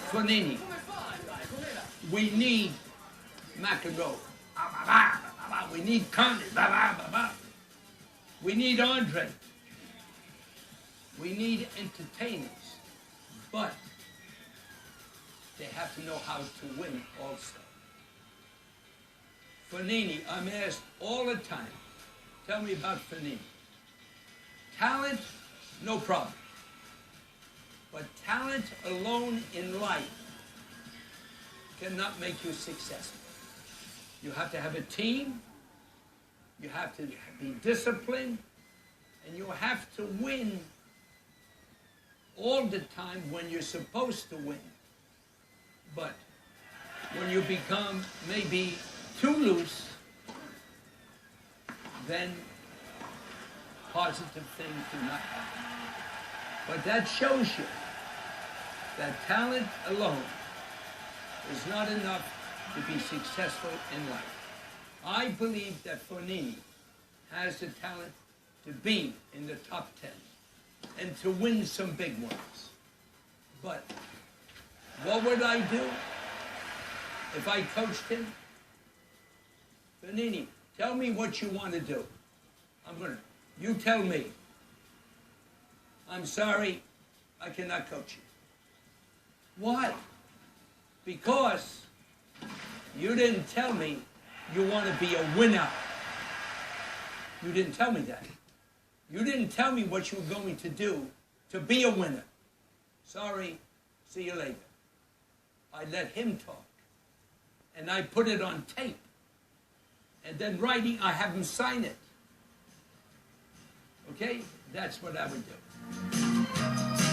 Fognini. We need McEnroe. We need Conde. We need Andre. We need entertainers. But they have to know how to win also. Fognini, I'm asked all the time, tell me about Fognini. Talent, no problem. But talent alone in life cannot make you successful. You have to have a team, you have to be disciplined, and you have to win all the time when you're supposed to win. But when you become maybe too loose, then positive things do not happen. But that shows you that talent alone is not enough to be successful in life. I believe that Fognini has the talent to be in the top 10 and to win some big ones. But what would I do if I coached him? Fognini, tell me what you want to do. You tell me. I'm sorry, I cannot coach you. Why? Because you didn't tell me you want to be a winner. You didn't tell me that. You didn't tell me what you were going to do to be a winner. Sorry, see you later. I let him talk. And I put it on tape. And then writing, I have him sign it. Okay? That's what I would do.